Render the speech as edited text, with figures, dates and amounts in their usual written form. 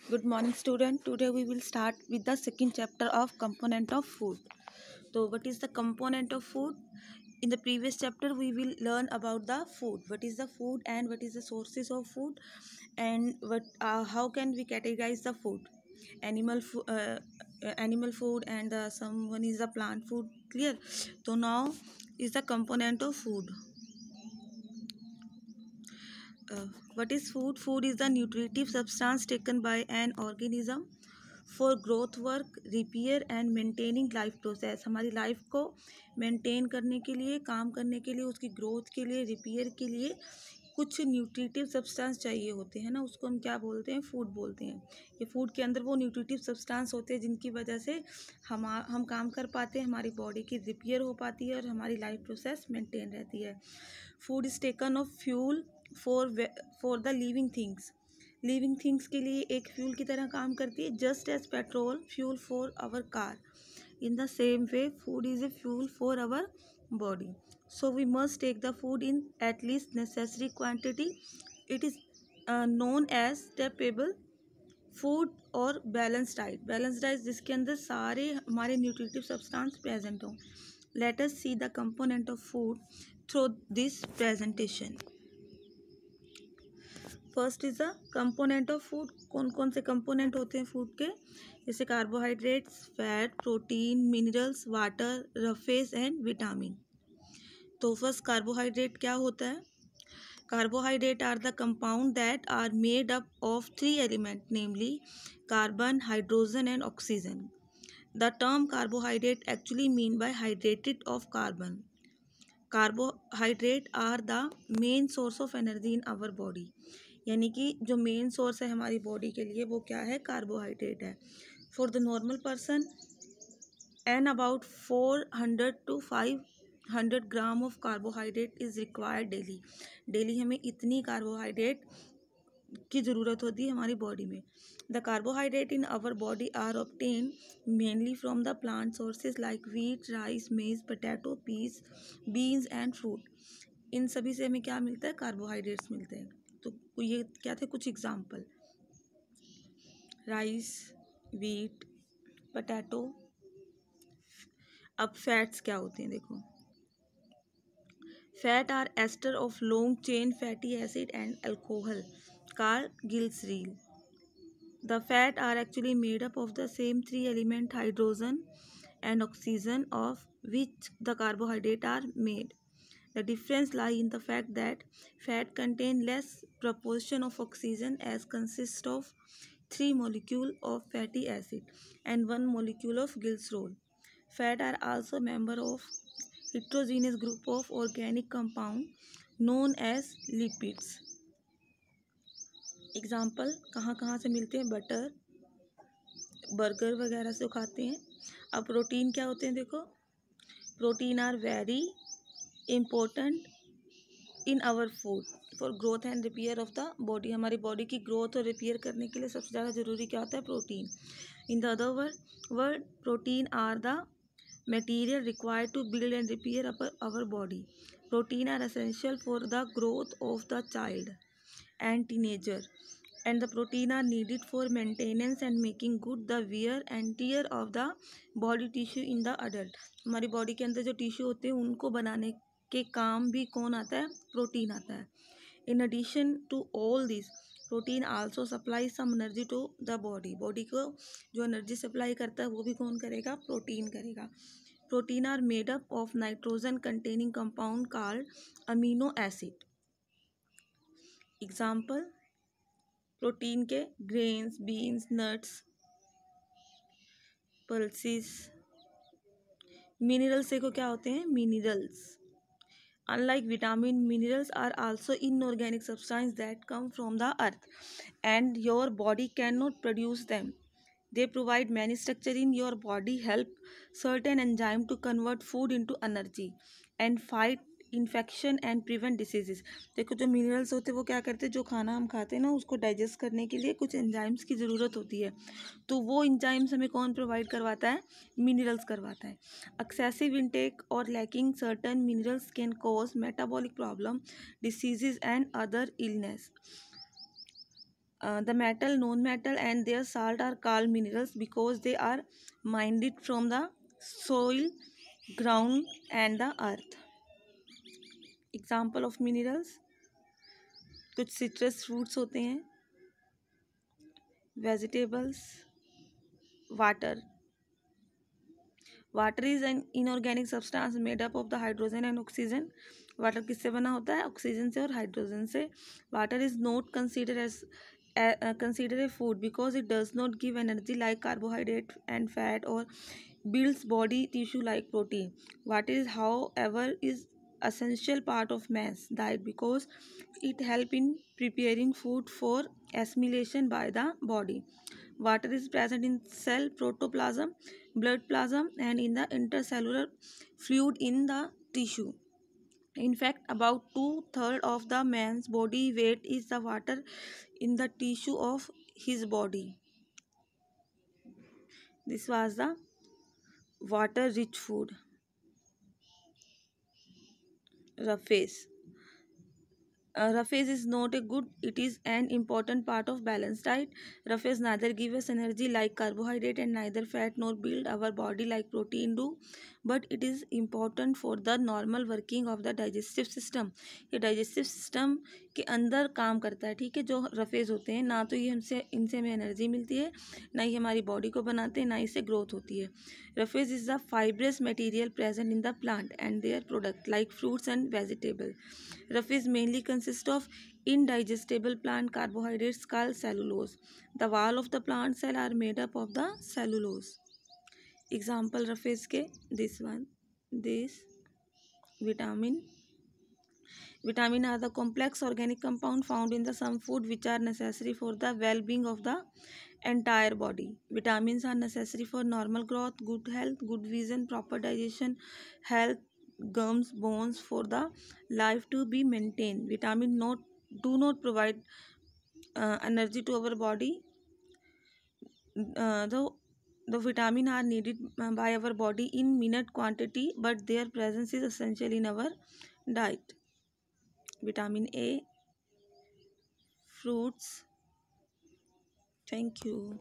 Good morning, student. Today we will start with the second chapter of component of food. So, what is the component of food? In the previous chapter, we will learn about the food. What is the food and what is the sources of food, and how can we categorize the food? Animal food, and someone is the plant food. Clear? So now is the component of food. Uh, what is food? Food is the nutritive substance taken by an organism for growth work repair and maintaining life process. हमारी life को maintain करने के लिए, काम करने के लिए, उसकी ग्रोथ के लिए, रिपेयर के लिए कुछ न्यूट्रिटिव सब्सटेंस चाहिए होते हैं ना, उसको हम क्या बोलते हैं? फूड बोलते हैं। ये फूड के अंदर वो न्यूट्रिटिव सब्सटेंस होते हैं जिनकी वजह से हम काम कर पाते हैं, हमारी बॉडी की रिपेयर हो पाती है और हमारी लाइफ प्रोसेस मेंटेन रहती है। Food is taken of fuel for the living things के लिए एक फ्यूल की तरह काम करती है, just as petrol fuel for our car. In the same way food is a fuel for our body, so we must take the food in at least necessary quantity. It is known as stepable food और balance diet जिसके अंदर सारे हमारे nutritive substance present हों। Let us see the component of food through this presentation. First is the component of food. कौन कौन से component होते हैं फूड के? जैसे carbohydrates, fat, protein, minerals, water, roughage and vitamin. तो फर्स्ट कार्बोहाइड्रेट क्या होता है? Carbohydrate are the compound that are made up of 3 element, namely carbon, hydrogen and oxygen. The term carbohydrate actually mean by hydrated of carbon. Carbohydrate are the main source of energy in our body, यानी कि जो main source है हमारी body के लिए वो क्या है? कार्बोहाइड्रेट है। For the normal person and about 400 to 500 gram of carbohydrate is required daily हमें इतनी कार्बोहाइड्रेट की ज़रूरत होती है हमारी बॉडी में। The carbohydrate in our body are obtain mainly from the plant sources like wheat, rice, maize, potato, peas, beans and fruit. इन सभी से हमें क्या मिलता है? कार्बोहाइड्रेट्स मिलते हैं। तो ये क्या थे कुछ एग्जाम्पल? Rice, wheat, potato. अब फैट्स क्या होते हैं देखो। Fat are ester of long chain fatty acid and alcohol called glycerine. The fat are actually made up of the same 3 element hydrogen and oxygen of which the carbohydrate are made. The difference lies in the fact that fat contain less proportion of oxygen as consists of 3 molecules of fatty acid and 1 molecule of glycerol. Fat are also member of heterogeneous group of organic compound known as lipids. Example कहाँ कहाँ से मिलते हैं? Butter, burger वगैरह से खाते हैं। अब प्रोटीन क्या होते हैं देखो। Protein are very important in our food for growth and repair of the body. हमारी बॉडी की ग्रोथ और रिपेयर करने के लिए सबसे ज़्यादा ज़रूरी क्या होता है? Protein. In the other word protein are the material required to build and repair our body. Protein are essential for the growth of the child and teenager, and the protein are needed for maintenance and making good the wear and tear of the body tissue in the adult. हमारी body के अंदर जो tissue होते हैं उनको बनाने के काम भी कौन आता है? प्रोटीन आता है। In addition to all this protein also supply some energy to the body को जो एनर्जी सप्लाई करता है वो भी कौन करेगा? प्रोटीन करेगा। Protein are made up of nitrogen containing compound called amino acid. Example protein के grains, beans, nuts, pulses. Minerals देखो क्या होते हैं? Minerals unlike vitamin, minerals are also inorganic substance that come from the earth and your body can not produce them. They provide many structure in your body, help certain enzyme to convert food into energy and fight infection and prevent diseases. देखो जो minerals होते हैं वो क्या करते हैं? जो खाना हम खाते हैं ना उसको डाइजेस्ट करने के लिए कुछ एंजाइम्स की ज़रूरत होती है, तो वो एंजाइम्स हमें कौन प्रोवाइड करवाता है? मिनरल्स करवाता है। एक्सेसिव इनटेक और lacking certain minerals can cause metabolic problem, diseases and other illness. The metal, non-metal, and their salt are called minerals because they are mined from the soil, ground, and the earth. Example of minerals, कुछ citrus fruits होते हैं, vegetables, water. Water is an inorganic substance made up of the hydrogen and oxygen. Water किससे बना होता है? Oxygen से और hydrogen से. Water is not consider as consider a food because it does not give energy like carbohydrate and fat or builds body tissue like protein. Water is however is essential part of man's diet because it help in preparing food for assimilation by the body. Water is present in cell protoplasm, blood plasm, and in the intercellular fluid in the tissue. In fact, about two-thirds of the man's body weight is the water in the tissue of his body. This was the water-rich food. Roughage. Roughage is not a good, it is an important part of balanced diet. Roughage neither give us energy like carbohydrate and neither fat nor build our body like protein do, but it is important for the normal working of the digestive system. ये digestive system के अंदर काम करता है, ठीक है. जो roughage होते हैं ना तो ये हमसे इनसे हमें एनर्जी मिलती है, ना ही हमारी बॉडी को बनाते हैं, ना इससे ग्रोथ होती है. Roughage is the fibrous material present in the plant and their product like fruits and vegetables. Roughage mainly consists of indigestible plant carbohydrates called cellulose. The wall of the plant cell are made up of the cellulose. Example roughage के this one, this vitamin. Vitamin are the complex organic compound found in the some food which are necessary for the well-being of the entire body. Vitamins are necessary for normal growth, good health, good vision, proper digestion, health, gums, bones for the life to be maintained. Vitamin not do not provide energy to our body. The vitamin are needed by our body in minute quantity, but their presence is essential in our diet. Vitamin A, fruits. Thank you.